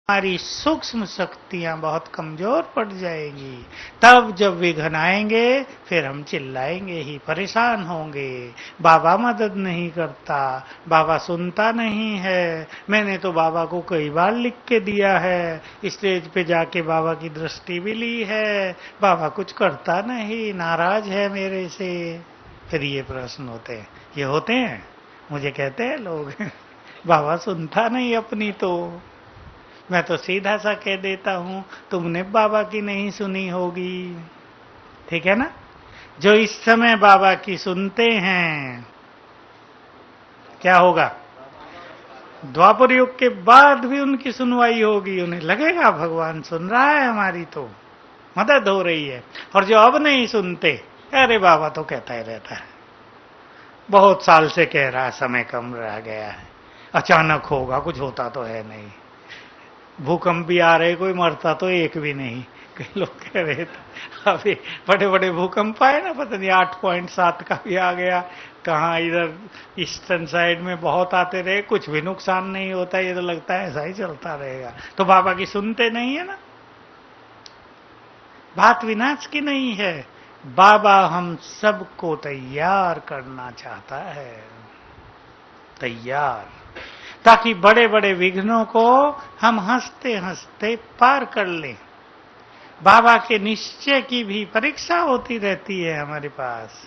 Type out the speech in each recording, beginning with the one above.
हमारी सूक्ष्म शक्तियां बहुत कमजोर पड़ जाएंगी। तब जब विघ्न आएंगे फिर हम चिल्लाएंगे ही, परेशान होंगे। बाबा मदद नहीं करता, बाबा सुनता नहीं है। मैंने तो बाबा को कई बार लिख के दिया है, स्टेज पे जाके बाबा की दृष्टि भी ली है, बाबा कुछ करता नहीं, नाराज है मेरे से। फिर ये प्रश्न होते हैं, ये होते हैं, मुझे कहते हैं लोग बाबा सुनता नहीं अपनी। तो मैं तो सीधा सा कह देता हूं, तुमने बाबा की नहीं सुनी होगी। ठीक है ना? जो इस समय बाबा की सुनते हैं, क्या होगा? द्वापर युग के बाद भी उनकी सुनवाई होगी। उन्हें लगेगा भगवान सुन रहा है हमारी, तो मदद हो रही है। और जो अब नहीं सुनते, अरे बाबा तो कहता ही रहता है, बहुत साल से कह रहा है, समय कम रह गया है, अचानक होगा, कुछ होता तो है नहीं। भूकंप भी आ रहे, कोई मरता तो एक भी नहीं। कई लोग कह रहे थे अभी बड़े बड़े भूकंप आए ना, पता नहीं 8.7 का भी आ गया, कहाँ इधर ईस्टर्न साइड में बहुत आते रहे, कुछ भी नुकसान नहीं होता। ये तो लगता है ऐसा ही चलता रहेगा। तो बाबा की सुनते नहीं है ना, बात विनाश की नहीं है। बाबा हम सबको तैयार करना चाहता है, तैयार, ताकि बड़े बड़े विघ्नों को हम हंसते हंसते पार कर लें। बाबा के निश्चय की भी परीक्षा होती रहती है हमारे पास।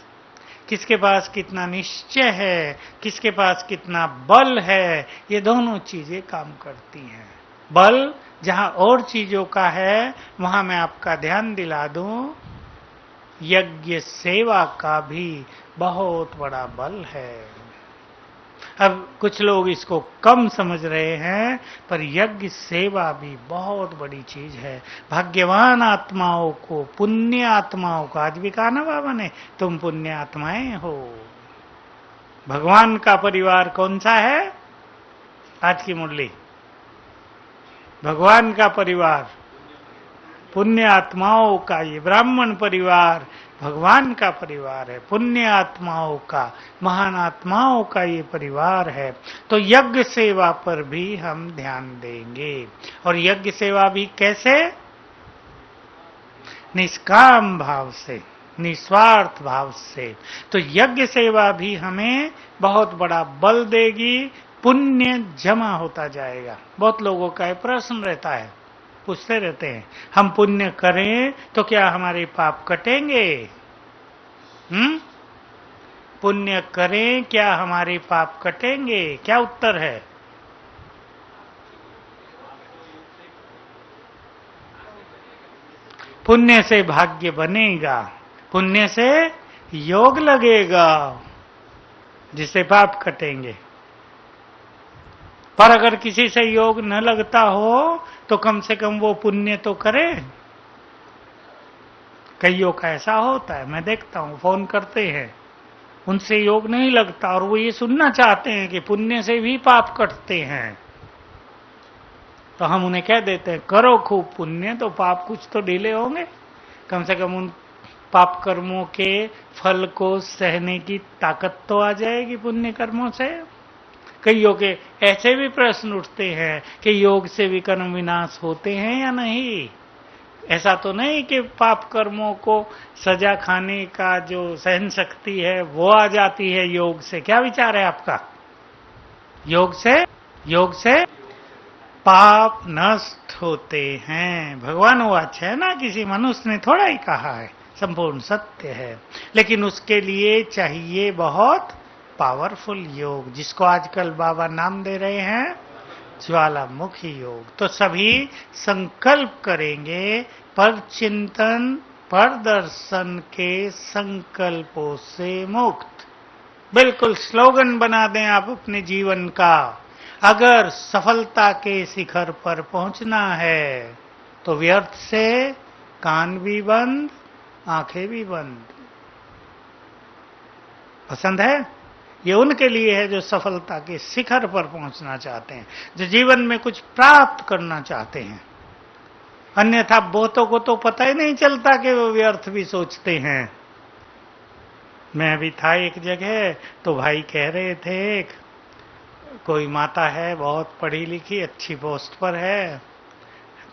किसके पास कितना निश्चय है, किसके पास कितना बल है, ये दोनों चीजें काम करती हैं। बल जहां और चीजों का है, वहां मैं आपका ध्यान दिला दूं, यज्ञ सेवा का भी बहुत बड़ा बल है। अब कुछ लोग इसको कम समझ रहे हैं, पर यज्ञ सेवा भी बहुत बड़ी चीज है। भाग्यवान आत्माओं को, पुण्य आत्माओं को, आज भी कहा ना बाबा ने, तुम पुण्य आत्माएं हो। भगवान का परिवार कौन सा है? आज की मुरली, भगवान का परिवार पुण्य आत्माओं का, ये ब्राह्मण परिवार भगवान का परिवार है, पुण्य आत्माओं का, महान आत्माओं का ये परिवार है। तो यज्ञ सेवा पर भी हम ध्यान देंगे। और यज्ञ सेवा भी कैसे? निष्काम भाव से, निस्वार्थ भाव से। तो यज्ञ सेवा भी हमें बहुत बड़ा बल देगी, पुण्य जमा होता जाएगा। बहुत लोगों का ये प्रश्न रहता है, पूछते रहते हैं, हम पुण्य करें तो क्या हमारे पाप कटेंगे? पुण्य करें क्या हमारे पाप कटेंगे? क्या उत्तर है? पुण्य से भाग्य बनेगा, पुण्य से योग लगेगा, जिससे पाप कटेंगे। पर अगर किसी से योग न लगता हो तो कम से कम वो पुण्य तो करे। कईयों का ऐसा होता है, मैं देखता हूं, फोन करते हैं, उनसे योग नहीं लगता और वो ये सुनना चाहते हैं कि पुण्य से भी पाप कटते हैं। तो हम उन्हें कह देते हैं, करो खूब पुण्य तो पाप कुछ तो ढीले होंगे, कम से कम उन पाप कर्मों के फल को सहने की ताकत तो आ जाएगी पुण्य कर्मों से। कईयों के ऐसे भी प्रश्न उठते हैं कि योग से विकर्म विनाश होते हैं या नहीं। ऐसा तो नहीं कि पाप कर्मों को सजा खाने का जो सहन शक्ति है वो आ जाती है योग से। क्या विचार है आपका? योग से पाप नष्ट होते हैं। भगवान वाच है ना, किसी मनुष्य ने थोड़ा ही कहा है, संपूर्ण सत्य है। लेकिन उसके लिए चाहिए बहुत पावरफुल योग, जिसको आजकल बाबा नाम दे रहे हैं ज्वालामुखी योग। तो सभी संकल्प करेंगे, पर चिंतन पर दर्शन के संकल्पों से मुक्त। बिल्कुल स्लोगन बना दें आप अपने जीवन का। अगर सफलता के शिखर पर पहुंचना है तो व्यर्थ से कान भी बंद, आंखें भी बंद। पसंद है? ये उनके लिए है जो सफलता के शिखर पर पहुंचना चाहते हैं, जो जीवन में कुछ प्राप्त करना चाहते हैं। अन्यथा बहुतों को तो पता ही नहीं चलता कि वो व्यर्थ भी सोचते हैं। मैं भी था एक जगह, तो भाई कह रहे थे, कोई माता है बहुत पढ़ी लिखी, अच्छी पोस्ट पर है,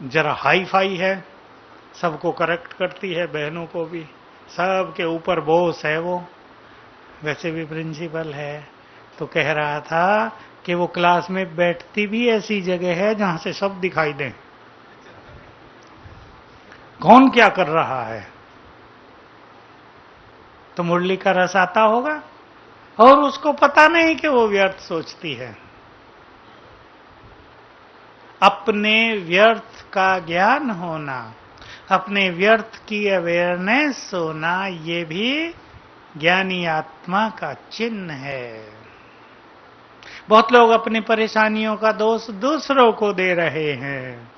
जरा हाई फाई है, सबको करेक्ट करती है, बहनों को भी, सबके ऊपर बॉस है वो, वैसे भी प्रिंसिपल है। तो कह रहा था कि वो क्लास में बैठती भी ऐसी जगह है जहां से सब दिखाई दें, कौन क्या कर रहा है। तो मुरली का रस आता होगा और उसको पता नहीं कि वो व्यर्थ सोचती है। अपने व्यर्थ का ज्ञान होना, अपने व्यर्थ की अवेयरनेस होना, ये भी ज्ञानी आत्मा का चिन्ह है। बहुत लोग अपनी परेशानियों का दोष दूसरों को दे रहे हैं।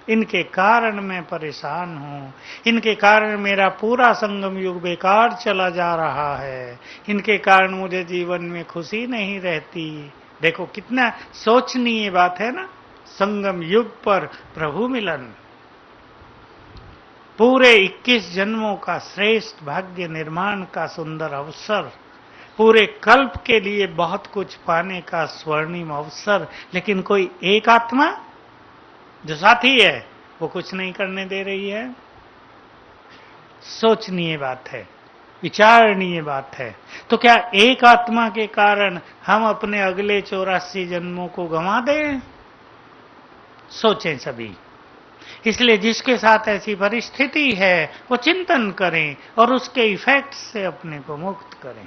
इनके कारण मैं परेशान हूं, इनके कारण मेरा पूरा संगम युग बेकार चला जा रहा है, इनके कारण मुझे जीवन में खुशी नहीं रहती। देखो कितना सोचनीय बात है ना। संगम युग पर प्रभु मिलन, पूरे 21 जन्मों का श्रेष्ठ भाग्य निर्माण का सुंदर अवसर, पूरे कल्प के लिए बहुत कुछ पाने का स्वर्णिम अवसर, लेकिन कोई एक आत्मा जो साथी है वो कुछ नहीं करने दे रही है। सोचनीय बात है, विचारणीय बात है। तो क्या एक आत्मा के कारण हम अपने अगले 84 जन्मों को गंवा दें? सोचें सभी। इसलिए जिसके साथ ऐसी परिस्थिति है वो चिंतन करें और उसके इफेक्ट से अपने को मुक्त करें।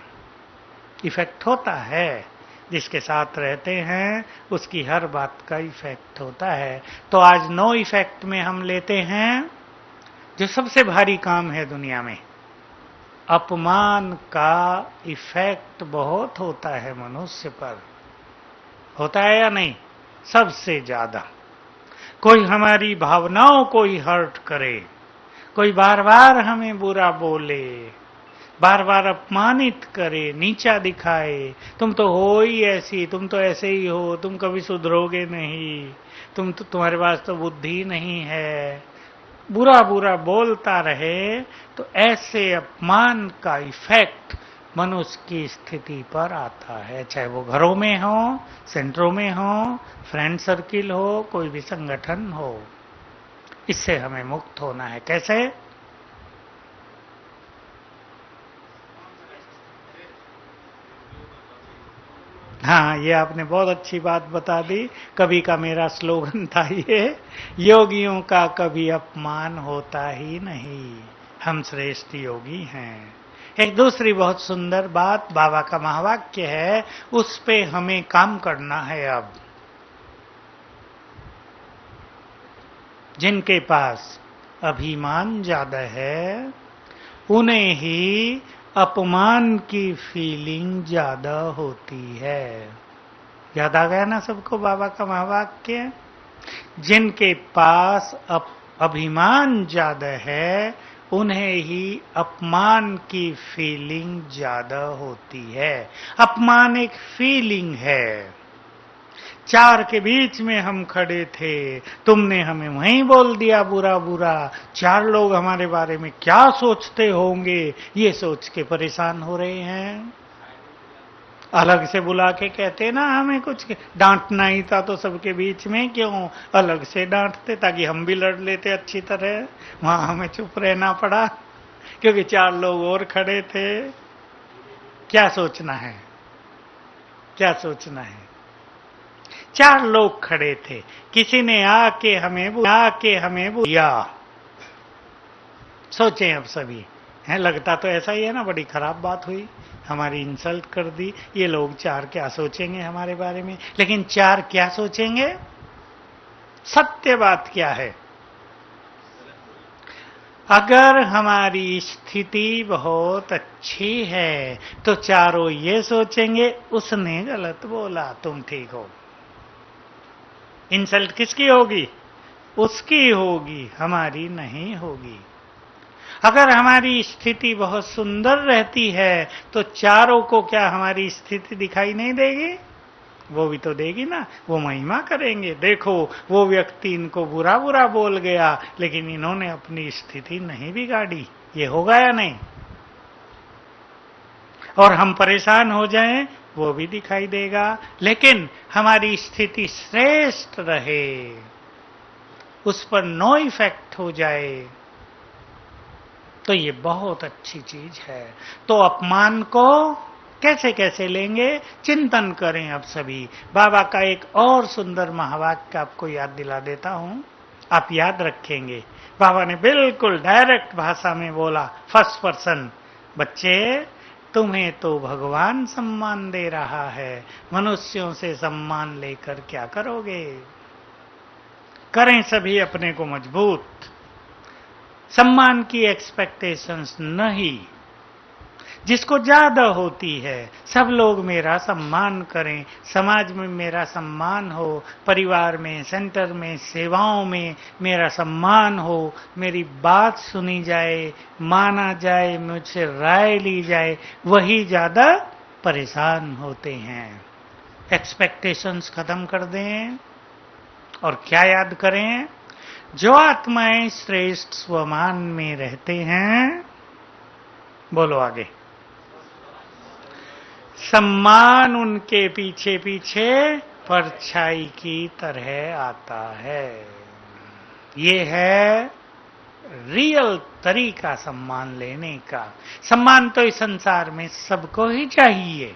इफेक्ट होता है, जिसके साथ रहते हैं उसकी हर बात का इफेक्ट होता है। तो आज नो इफेक्ट में हम लेते हैं जो सबसे भारी काम है दुनिया में। अपमान का इफेक्ट बहुत होता है मनुष्य पर, होता है या नहीं? सबसे ज्यादा। कोई हमारी भावनाओं को ही हर्ट करे, कोई बार बार हमें बुरा बोले, बार बार अपमानित करे, नीचा दिखाए, तुम तो हो ही ऐसी, तुम तो ऐसे ही हो, तुम कभी सुधरोगे नहीं, तुम्हारे पास तो बुद्धि नहीं है, बुरा बुरा बोलता रहे, तो ऐसे अपमान का इफेक्ट मनुष्य की स्थिति पर आता है। चाहे वो घरों में हो, सेंटरों में हो, फ्रेंड सर्किल हो, कोई भी संगठन हो। इससे हमें मुक्त होना है। कैसे? हाँ, ये आपने बहुत अच्छी बात बता दी। कभी का मेरा स्लोगन था ये, योगियों का कभी अपमान होता ही नहीं, हम श्रेष्ठ योगी हैं। एक दूसरी बहुत सुंदर बात बाबा का महावाक्य है, उस पे हमें काम करना है। अब जिनके पास अभिमान ज्यादा है उन्हें ही अपमान की फीलिंग ज्यादा होती है। याद आ गया ना सबको बाबा का महावाक्य? जिनके पास अभिमान ज्यादा है उन्हें ही अपमान की फीलिंग ज्यादा होती है। अपमान एक फीलिंग है। चार के बीच में हम खड़े थे, तुमने हमें वहीं बोल दिया बुरा बुरा, चार लोग हमारे बारे में क्या सोचते होंगे, ये सोच के परेशान हो रहे हैं। अलग से बुला के कहते ना, हमें कुछ डांटना ही था तो सबके बीच में क्यों अलग से डांटते, ताकि हम भी लड़ लेते अच्छी तरह। वहां हमें चुप रहना पड़ा क्योंकि चार लोग और खड़े थे। क्या सोचना है? क्या सोचना है? चार लोग खड़े थे, किसी ने आके हमें बुलाया। सोचें अब सभी हैं, लगता तो ऐसा ही है ना, बड़ी खराब बात हुई, हमारी इंसल्ट कर दी। ये लोग चार क्या सोचेंगे हमारे बारे में? लेकिन चार क्या सोचेंगे? सत्य बात क्या है? अगर हमारी स्थिति बहुत अच्छी है तो चारों ये सोचेंगे उसने गलत बोला, तुम ठीक हो। इंसल्ट किसकी होगी? उसकी होगी, हमारी नहीं होगी। अगर हमारी स्थिति बहुत सुंदर रहती है तो चारों को क्या हमारी स्थिति दिखाई नहीं देगी? वो भी तो देगी ना, वो महिमा करेंगे, देखो वो व्यक्ति इनको बुरा बुरा बोल गया लेकिन इन्होंने अपनी स्थिति नहीं बिगाड़ी। ये होगा या नहीं? और हम परेशान हो जाएं वो भी दिखाई देगा, लेकिन हमारी स्थिति श्रेष्ठ रहे, उस पर नो इफेक्ट हो जाए, तो ये बहुत अच्छी चीज है। तो अपमान को कैसे कैसे लेंगे, चिंतन करें अब सभी। बाबा का एक और सुंदर महावाक्य आपको याद दिला देता हूं, आप याद रखेंगे। बाबा ने बिल्कुल डायरेक्ट भाषा में बोला, फर्स्ट पर्सन, बच्चे तुम्हें तो भगवान सम्मान दे रहा है, मनुष्यों से सम्मान लेकर क्या करोगे। करें सभी अपने को मजबूत, सम्मान की एक्सपेक्टेशंस नहीं, जिसको ज्यादा होती है। सब लोग मेरा सम्मान करें, समाज में मेरा सम्मान हो, परिवार में, सेंटर में, सेवाओं में मेरा सम्मान हो, मेरी बात सुनी जाए, माना जाए, मुझसे राय ली जाए, वही ज्यादा परेशान होते हैं। एक्सपेक्टेशंस खत्म कर दें और क्या याद करें, जो आत्माएं श्रेष्ठ स्वमान में रहते हैं, बोलो आगे, सम्मान उनके पीछे पीछे परछाई की तरह आता है। ये है रियल तरीका सम्मान लेने का। सम्मान तो इस संसार में सबको ही चाहिए,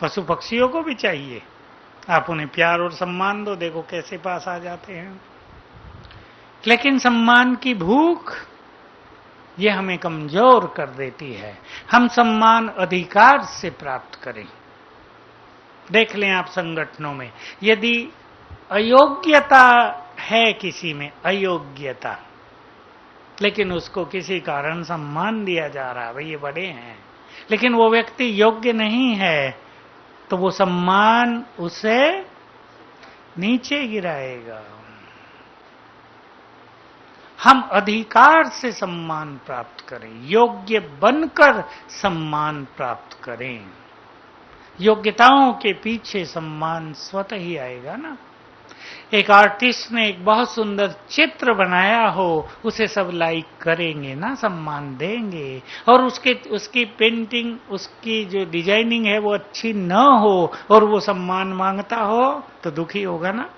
पशु पक्षियों को भी चाहिए। आप उन्हें प्यार और सम्मान दो, देखो कैसे पास आ जाते हैं। लेकिन सम्मान की भूख ये हमें कमजोर कर देती है। हम सम्मान अधिकार से प्राप्त करें। देख लें आप संगठनों में, यदि अयोग्यता है किसी में, अयोग्यता, लेकिन उसको किसी कारण सम्मान दिया जा रहा है, भाई ये बड़े हैं, लेकिन वो व्यक्ति योग्य नहीं है, तो वो सम्मान उसे नीचे गिराएगा। हम अधिकार से सम्मान प्राप्त करें, योग्य बनकर सम्मान प्राप्त करें। योग्यताओं के पीछे सम्मान स्वतः ही आएगा ना। एक आर्टिस्ट ने एक बहुत सुंदर चित्र बनाया हो, उसे सब लाइक करेंगे ना, सम्मान देंगे। और उसकी पेंटिंग, उसकी जो डिजाइनिंग है वो अच्छी न हो और वो सम्मान मांगता हो, तो दुखी होगा ना।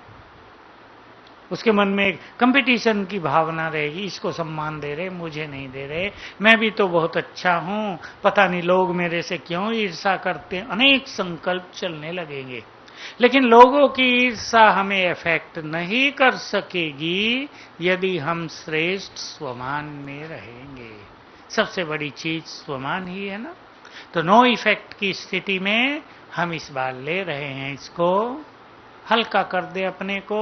उसके मन में एक कंपटीशन की भावना रहेगी, इसको सम्मान दे रहे, मुझे नहीं दे रहे, मैं भी तो बहुत अच्छा हूं, पता नहीं लोग मेरे से क्यों ईर्षा करते हैं। अनेक संकल्प चलने लगेंगे। लेकिन लोगों की ईर्षा हमें इफेक्ट नहीं कर सकेगी यदि हम श्रेष्ठ स्वमान में रहेंगे। सबसे बड़ी चीज स्वमान ही है ना। तो नो इफेक्ट की स्थिति में हम इस बार ले रहे हैं, इसको हल्का कर दे अपने को।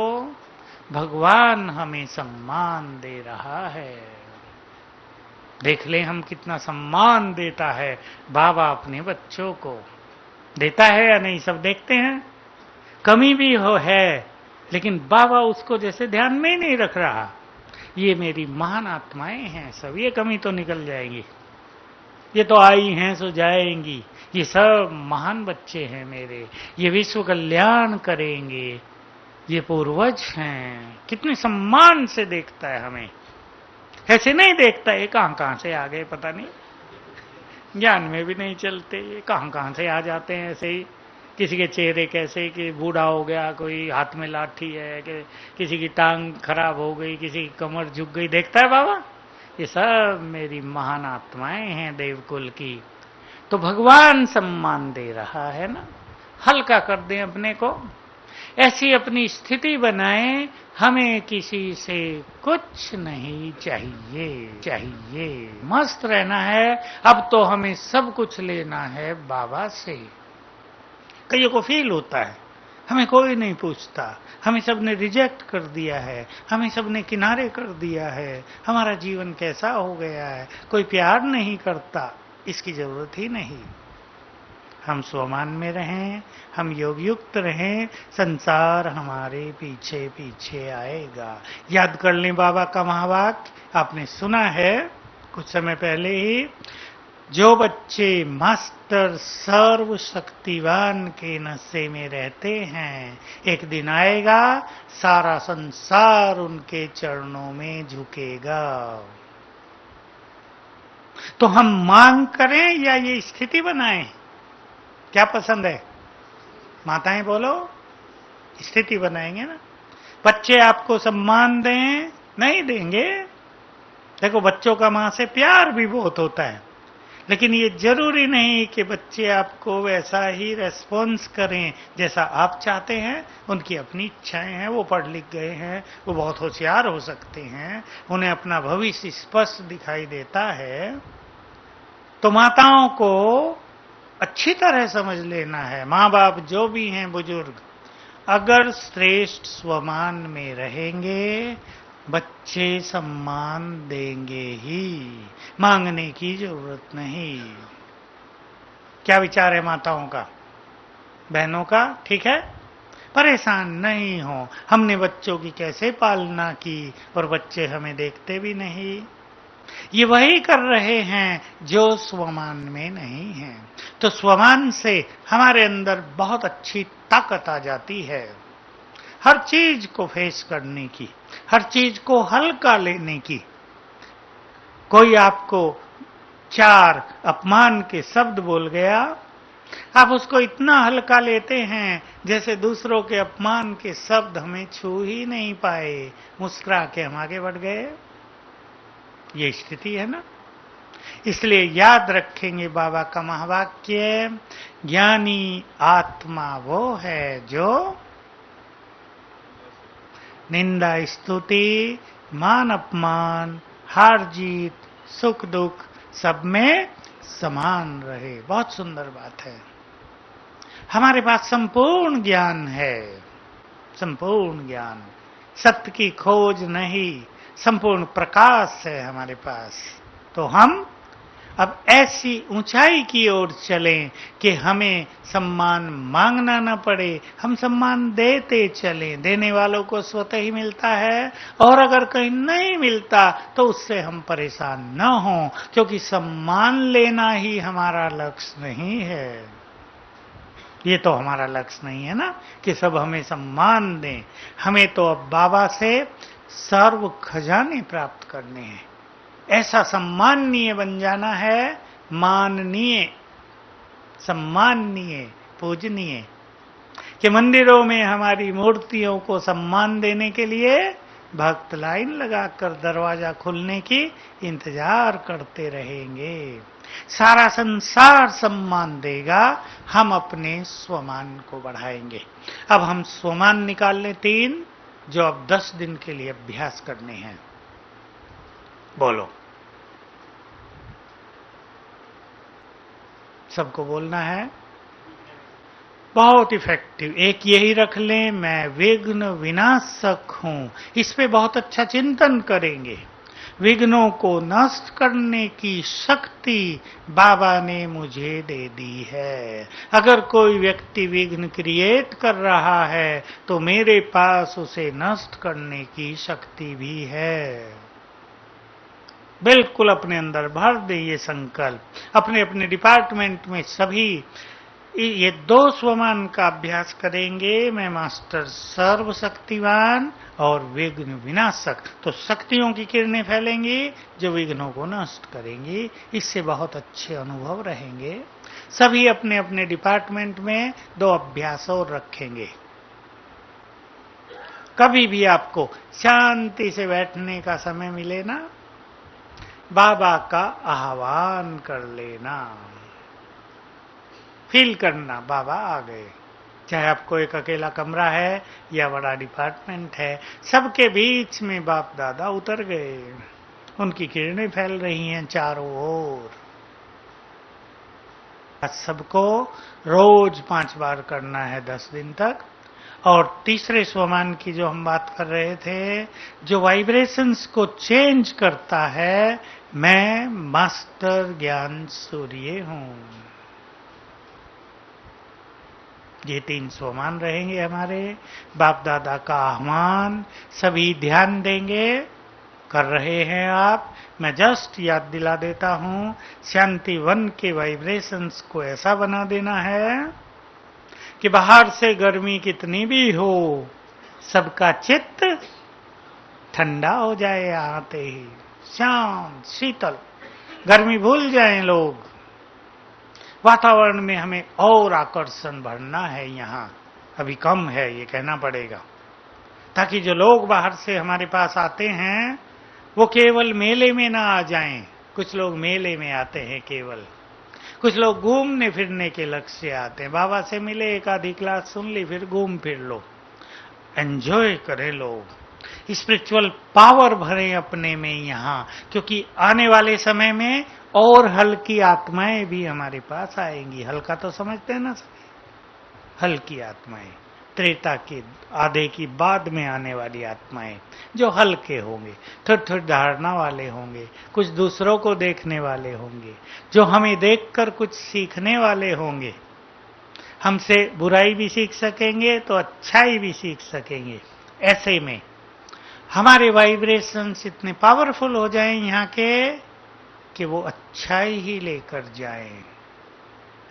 भगवान हमें सम्मान दे रहा है। देख लें हम कितना सम्मान देता है बाबा अपने बच्चों को। देता है या नहीं, सब देखते हैं। कमी भी हो है, लेकिन बाबा उसको जैसे ध्यान में ही नहीं रख रहा। ये मेरी महान आत्माएं हैं सब, ये कमी तो निकल जाएगी, ये तो आई हैं सो जाएंगी, ये सब महान बच्चे हैं मेरे, ये विश्व कल्याण करेंगे, ये पूर्वज हैं। कितने सम्मान से देखता है हमें, ऐसे नहीं देखता ये कहां से आ गए पता नहीं, ज्ञान में भी नहीं चलते, ये कहां से आ जाते हैं ऐसे ही। किसी के चेहरे कैसे कि बूढ़ा हो गया, कोई हाथ में लाठी है, कि किसी की टांग खराब हो गई, किसी की कमर झुक गई, देखता है बाबा। ये सब मेरी महान आत्माएं हैं देवकुल की। तो भगवान सम्मान दे रहा है ना, हल्का कर दें अपने को, ऐसी अपनी स्थिति बनाएं, हमें किसी से कुछ नहीं चाहिए, मस्त रहना है। अब तो हमें सब कुछ लेना है बाबा से। कईयों को फील होता है हमें कोई नहीं पूछता, हमें सबने रिजेक्ट कर दिया है, हमें सबने किनारे कर दिया है, हमारा जीवन कैसा हो गया है, कोई प्यार नहीं करता। इसकी जरूरत ही नहीं। हम स्वमान में रहें, हम योग युक्त रहें, संसार हमारे पीछे पीछे आएगा। याद कर लें बाबा का महावाक्य, आपने सुना है कुछ समय पहले ही, जो बच्चे मास्टर सर्वशक्तिवान के नशे में रहते हैं, एक दिन आएगा सारा संसार उनके चरणों में झुकेगा। तो हम मांग करें या ये स्थिति बनाएं? क्या पसंद है? माताएं बोलो, स्थिति बनाएंगे ना। बच्चे आपको सम्मान दें, नहीं देंगे। देखो, बच्चों का मां से प्यार भी बहुत होता है, लेकिन ये जरूरी नहीं कि बच्चे आपको वैसा ही रेस्पॉन्स करें जैसा आप चाहते हैं। उनकी अपनी इच्छाएं हैं, वो पढ़ लिख गए हैं, वो बहुत होशियार हो सकते हैं, उन्हें अपना भविष्य स्पष्ट दिखाई देता है। तो माताओं को अच्छी तरह समझ लेना है, माँ बाप जो भी हैं बुजुर्ग, अगर श्रेष्ठ स्वमान में रहेंगे, बच्चे सम्मान देंगे ही, मांगने की जरूरत नहीं। क्या विचार है माताओं का, बहनों का? ठीक है, परेशान नहीं हो। हमने बच्चों की कैसे पालना की और बच्चे हमें देखते भी नहीं। ये वही कर रहे हैं जो स्वमान में नहीं है। तो स्वमान से हमारे अंदर बहुत अच्छी ताकत आ जाती है, हर चीज को फेस करने की, हर चीज को हल्का लेने की। कोई आपको 4 अपमान के शब्द बोल गया, आप उसको इतना हल्का लेते हैं जैसे दूसरों के अपमान के शब्द हमें छू ही नहीं पाए, मुस्कुरा के हम आगे बढ़ गए। ये स्थिति है ना। इसलिए याद रखेंगे बाबा का महावाक्य, ज्ञानी आत्मा वो है जो निंदा स्तुति मान अपमान हार जीत सुख दुख सब में समान रहे। बहुत सुंदर बात है। हमारे पास संपूर्ण ज्ञान है, संपूर्ण ज्ञान, सत्य की खोज नहीं, संपूर्ण प्रकाश है हमारे पास। तो हम अब ऐसी ऊंचाई की ओर चलें कि हमें सम्मान मांगना ना पड़े, हम सम्मान देते चलें। देने वालों को स्वतः ही मिलता है, और अगर कहीं नहीं मिलता तो उससे हम परेशान न हों, क्योंकि सम्मान लेना ही हमारा लक्ष्य नहीं है। ये तो हमारा लक्ष्य नहीं है ना कि सब हमें सम्मान दें। हमें तो अब बाबा से सर्व खजाने प्राप्त करने हैं। ऐसा सम्माननीय बन जाना है, माननीय, सम्माननीय, पूजनीय, कि मंदिरों में हमारी मूर्तियों को सम्मान देने के लिए भक्त लाइन लगाकर दरवाजा खुलने की इंतजार करते रहेंगे। सारा संसार सम्मान देगा, हम अपने स्वमान को बढ़ाएंगे। अब हम स्वमान निकाल लें 3, जो अब 10 दिन के लिए अभ्यास करने हैं। बोलो, सबको बोलना है। बहुत इफेक्टिव। एक यही रख लें, मैं विघ्न विनाशक हूं। इस पे बहुत अच्छा चिंतन करेंगे। विघ्नों को नष्ट करने की शक्ति बाबा ने मुझे दे दी है। अगर कोई व्यक्ति विघ्न क्रिएट कर रहा है तो मेरे पास उसे नष्ट करने की शक्ति भी है। बिल्कुल अपने अंदर भर दे ये संकल्प। अपने अपने डिपार्टमेंट में सभी ये 2 स्वमान का अभ्यास करेंगे। मैं मास्टर सर्वशक्तिवान और विघ्न विनाशक। तो शक्तियों की किरणें फैलेंगी जो विघ्नों को नष्ट करेंगी। इससे बहुत अच्छे अनुभव रहेंगे। सभी अपने अपने डिपार्टमेंट में 2 अभ्यास और रखेंगे। कभी भी आपको शांति से बैठने का समय मिले ना, बाबा का आह्वान कर लेना, फील करना बाबा आ गए। चाहे आपको एक अकेला कमरा है या बड़ा डिपार्टमेंट है, सबके बीच में बाप दादा उतर गए। उनकी किरणें फैल रही हैं चारों ओर। आज सबको रोज 5 बार करना है 10 दिन तक। और तीसरे स्वमान की जो हम बात कर रहे थे, जो वाइब्रेशंस को चेंज करता है, मैं मास्टर ज्ञान सूर्य हूं। ये 3 स्वमान रहेंगे हमारे। बाप दादा का आह्वान सभी ध्यान देंगे। कर रहे हैं आप, मैं जस्ट याद दिला देता हूं। शांति वन के वाइब्रेशंस को ऐसा बना देना है कि बाहर से गर्मी कितनी भी हो, सबका चित्त ठंडा हो जाए आते ही, शांत शीतल, गर्मी भूल जाएं लोग। वातावरण में हमें और आकर्षण भरना है। यहाँ अभी कम है, ये कहना पड़ेगा। ताकि जो लोग बाहर से हमारे पास आते हैं वो केवल मेले में ना आ जाएं। कुछ लोग मेले में आते हैं केवल, कुछ लोग घूमने फिरने के लक्ष्य से आते हैं। बाबा से मिले, एक आधी क्लास सुन ली, फिर घूम फिर लो, एंजॉय करें लोग, स्पिरिचुअल पावर भरें अपने में यहाँ, क्योंकि आने वाले समय में और हल्की आत्माएं भी हमारे पास आएंगी। हल्का तो समझते हैं ना सभी, हल्की आत्माएं, त्रेता के आधे की बाद में आने वाली आत्माएं जो हल्के होंगे, थोड़ी थोड़ी धारणा वाले होंगे, कुछ दूसरों को देखने वाले होंगे, जो हमें देखकर कुछ सीखने वाले होंगे। हमसे बुराई भी सीख सकेंगे तो अच्छाई भी सीख सकेंगे। ऐसे में हमारे वाइब्रेशंस इतने पावरफुल हो जाएं यहाँ के कि वो अच्छाई ही लेकर जाएं।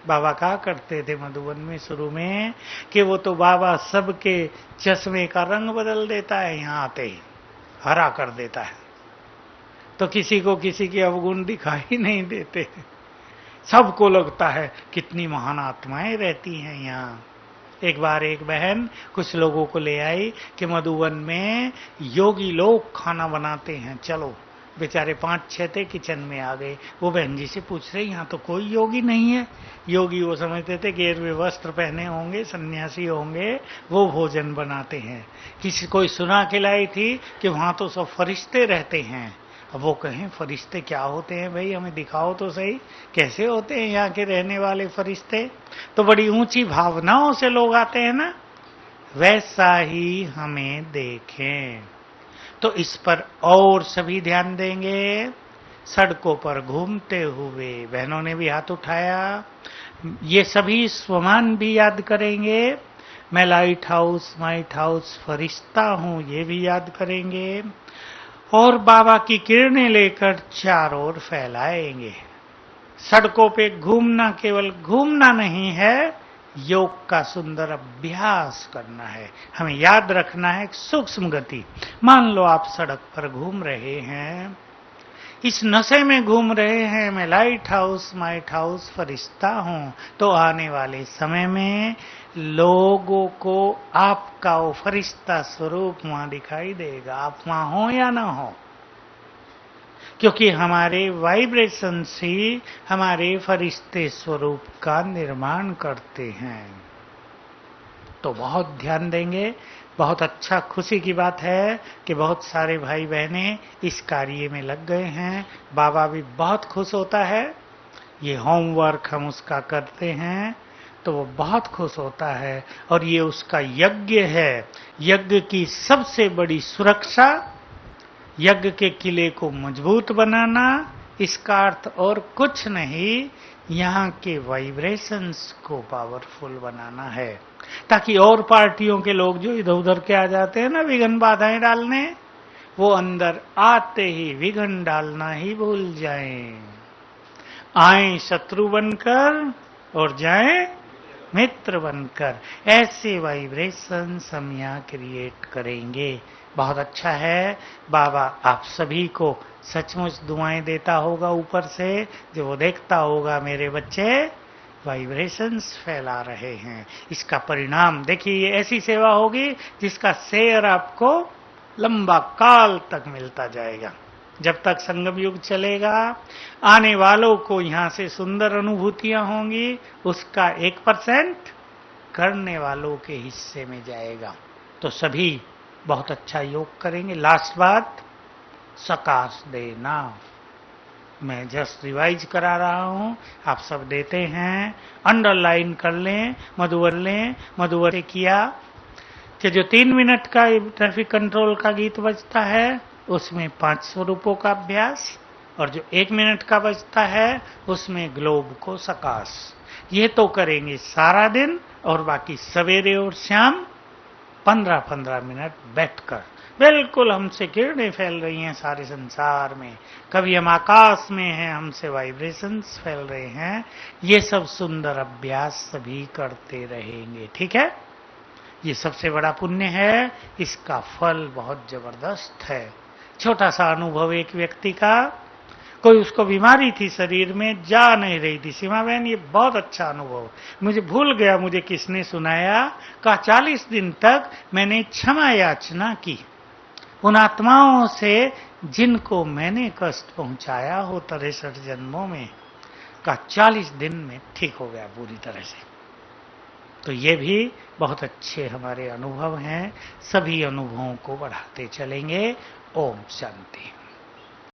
बाबा कहा करते थे मधुबन में शुरू में कि वो तो बाबा सबके चश्मे का रंग बदल देता है, यहाँ आते ही हरा कर देता है, तो किसी को किसी के अवगुण दिखाई नहीं देते। सबको लगता है कितनी महान आत्माएं रहती हैं यहाँ। एक बार एक बहन कुछ लोगों को ले आई कि मधुबन में योगी लोग खाना बनाते हैं, चलो। बेचारे 5-6 थे, किचन में आ गए। वो बहन जी से पूछ रहे, यहाँ तो कोई योगी नहीं है। योगी वो समझते थे गेरुए वस्त्र पहने होंगे, सन्यासी होंगे, वो भोजन बनाते हैं। किसी कोई सुना के लाई थी कि वहां तो सब फरिश्ते रहते हैं। अब वो कहें फरिश्ते क्या होते हैं भाई, हमें दिखाओ तो सही, कैसे होते हैं यहाँ के रहने वाले फरिश्ते। तो बड़ी ऊंची भावनाओं से लोग आते हैं ना, वैसा ही हमें देखें। तो इस पर और सभी ध्यान देंगे। सड़कों पर घूमते हुए, बहनों ने भी हाथ उठाया, ये सभी स्वमान भी याद करेंगे। मैं लाइट हाउस फरिश्ता हूं, ये भी याद करेंगे। और बाबा की किरणें लेकर चारों ओर फैलाएंगे। सड़कों पे घूमना केवल घूमना नहीं है, योग का सुंदर अभ्यास करना है। हमें याद रखना है सूक्ष्म गति। मान लो आप सड़क पर घूम रहे हैं, इस नशे में घूम रहे हैं, मैं लाइट हाउस फरिश्ता हूं, तो आने वाले समय में लोगों को आपका वो फरिश्ता स्वरूप वहां दिखाई देगा, आप वहां हो या ना हो, क्योंकि हमारे वाइब्रेशंस ही हमारे फरिश्ते स्वरूप का निर्माण करते हैं। तो बहुत ध्यान देंगे। बहुत अच्छा, खुशी की बात है कि बहुत सारे भाई बहनें इस कार्य में लग गए हैं। बाबा भी बहुत खुश होता है। ये होमवर्क हम उसका करते हैं तो वो बहुत खुश होता है, और ये उसका यज्ञ है। यज्ञ की सबसे बड़ी सुरक्षा, यज्ञ के किले को मजबूत बनाना, इसका अर्थ और कुछ नहीं, यहाँ के वाइब्रेशंस को पावरफुल बनाना है, ताकि और पार्टियों के लोग जो इधर उधर के आ जाते हैं ना विघ्न बाधाएं डालने, वो अंदर आते ही विघ्न डालना ही भूल जाएं। आए शत्रु बनकर और जाएं मित्र बनकर। ऐसे वाइब्रेशंस हम यहाँ क्रिएट करेंगे। बहुत अच्छा है। बाबा आप सभी को सचमुच दुआएं देता होगा ऊपर से, जो वो देखता होगा मेरे बच्चे वाइब्रेशंस फैला रहे हैं। इसका परिणाम देखिए, ये ऐसी सेवा होगी जिसका शेयर आपको लंबा काल तक मिलता जाएगा। जब तक संगम युग चलेगा, आने वालों को यहां से सुंदर अनुभूतियां होंगी, उसका 1% करने वालों के हिस्से में जाएगा। तो सभी बहुत अच्छा योग करेंगे। लास्ट बात, सकाश देना। मैं जस्ट रिवाइज करा रहा हूं, आप सब देते हैं, अंडरलाइन कर लें, मधुवर लें। मधुवर ने किया कि जो 3 मिनट का ट्रैफिक कंट्रोल का गीत बजता है उसमें 5 स्वरूपों का अभ्यास, और जो 1 मिनट का बजता है उसमें ग्लोब को सकाश। ये तो करेंगे सारा दिन, और बाकी सवेरे और शाम 15-15 मिनट बैठकर। बिल्कुल हमसे किरणें फैल रही हैं सारे संसार में, कभी हम आकाश में हैं, हमसे वाइब्रेशंस फैल रहे हैं। ये सब सुंदर अभ्यास सभी करते रहेंगे, ठीक है। ये सबसे बड़ा पुण्य है, इसका फल बहुत जबरदस्त है। छोटा सा अनुभव एक व्यक्ति का, कोई उसको बीमारी थी शरीर में, जा नहीं रही थी। सीमा बहन ये बहुत अच्छा अनुभव, मुझे भूल गया मुझे किसने सुनाया। कहा 40 दिन तक मैंने क्षमा याचना की उन आत्माओं से जिनको मैंने कष्ट पहुंचाया हो 63 जन्मों में। कहा 40 दिन में ठीक हो गया पूरी तरह से। तो ये भी बहुत अच्छे हमारे अनुभव हैं, सभी अनुभवों को बढ़ाते चलेंगे। ओम शांति।